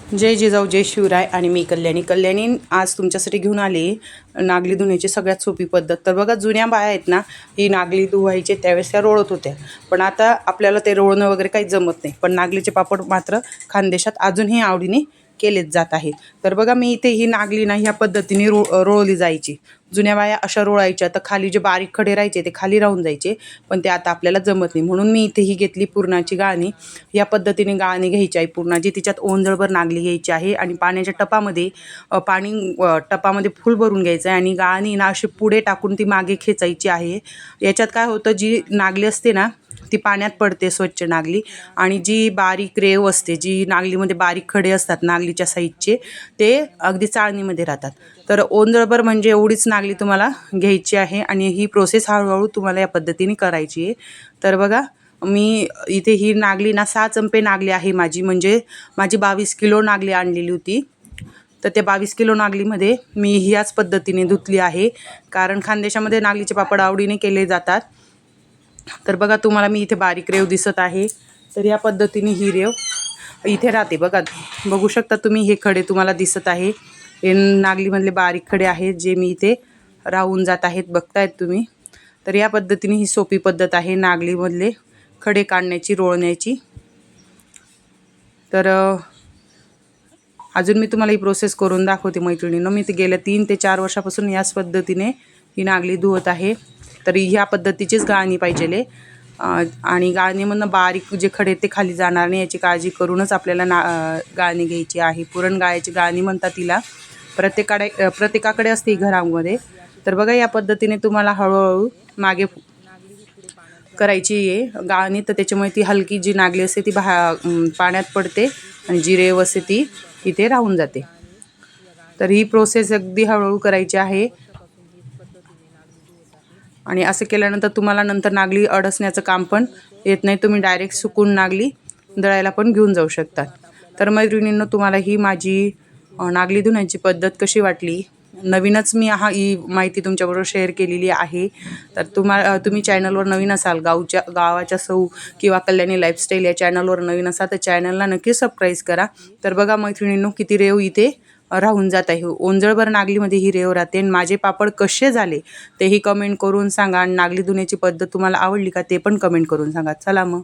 जय जिजाऊ जय शिवराय आणि मी कल्याणी आज तुमच्यासाठी घेऊन आली नागली धुण्याची सगळ्यात सोपी पद्धत। तर बघा, जुन्या बाया आहेत ना, ही नागली धुवायचे त्यावेळेस त्या रोळत होत्या, पण आता आपल्याला ते रोळणं वगैरे काही जमत नाही, पण नागलीचे पापड मात्र खानदेशात अजूनही आवडीने केलेच जात आहे। तर बघा, मी इथे ही नागली ना ह्या पद्धतीने रोळली जायची। जुन्या बाया अशा रोळायच्या तर खाली जे बारीक खडे राहायचे ते खाली राहून जायचे, पण ते आता आपल्याला जमत नाही, म्हणून मी इथे ही घेतली पुरणाची गाळणी। या पद्धतीने गाळणी घ्यायची आहे पुरणाची, तिच्यात ओंजळभर नागली घ्यायची आहे आणि पाण्याच्या टपामध्ये टपामध्ये फुल भरून घ्यायचं आहे आणि गाळणी ना अशी पुढे टाकून ती मागे खेचायची आहे। याच्यात काय होतं, जी नागली असते ना ती पाण्यात पडते स्वच्छ नागली, आणि जी बारीक रेव असते, जी नागलीमध्ये बारीक खडे असतात नागलीच्या साईजचे, ते अगदी चाळणीमध्ये राहतात। तर ओंजळभर म्हणजे एवढीच नागली तुम्हाला घ्यायची आहे आणि ही प्रोसेस हळूहळू तुम्हाला या पद्धतीने करायची आहे। तर बघा, मी इथे ही नागली ना 6 चंपे नागली आहे माझी, म्हणजे माझी 22 किलो नागली आणलेली होती। तर त्या 22 किलो नागलीमध्ये मी ह्याच पद्धतीने धुतली आहे, कारण खानदेशामध्ये नागलीचे पापड आवडीने केले जातात। तर बघा, तुम्हाला मी इथे बारीक रेव दिसत आहे, तर या पद्धतीने ही रेव इथे राहते। बघू शकता तुम्ही, हे खडे तुम्हाला दिसत आहे, हे नागलीमधले बारीक खडे आहेत जे मी इथे राहून जात आहेत, बघतायत तुम्ही। तर या पद्धतीने ही सोपी पद्धत आहे नागलीमधले खडे काढण्याची, रोळण्याची। तर अजून मी तुम्हाला ही प्रोसेस करून दाखवते मैत्रिणींनो। मी ते गेल्या 3 ते 4 वर्षापासून याच पद्धतीने ही नागली धुवत आहे। तर ह्या पद्धतीचीच गाळणी पाहिजे, आणि गाळणीमधनं बारीक जे खडे ते खाली जाणार नाही याची काळजी करूनच आपल्याला गाळणी घ्यायची आहे। पुरण गाळायची गाळणी म्हणतात तिला, प्रत्येकाकडे असते घरामध्ये। तर बघा, या पद्धतीने तुम्हाला हळूहळू मागे करायची आहे गाळणी, तर त्याच्यामुळे ती हलकी जी नागली असते ती पाण्यात पडते आणि जी रेव असते ती इथे राहून जाते। तर ही प्रोसेस अगदी हळूहळू करायची आहे, आणि असं केल्यानंतर तुम्हाला नंतर नागली अडसण्याचं काम पण येत नाही, तुम्ही डायरेक्ट सुकून नागली दळायला पण घेऊन जाऊ शकतात। तर मैत्रिणींनो, तुम्हाला ही माझी नागली धुण्याची पद्धत कशी वाटली? नवीनच मी ही माहिती तुमच्याबरोबर शेअर केलेली आहे। तर तुम्ही चॅनलवर नवीन असाल, गावाच्या सौ किंवा कल्याणी लाईफस्टाईल या चॅनलवर नवीन असाल तर चॅनलला नक्की सबस्क्राईब करा। तर बघा मैत्रिणींनो, किती रेव इथे राहून जात आहे। ओंजळभर नागलीमध्ये ही रेव राहते। आणि माझे पापड कसे झाले तेही कमेंट करून सांगा, आणि नागली धुण्याची पद्धत तुम्हाला आवडली का ते पण कमेंट करून सांगा। चला मग.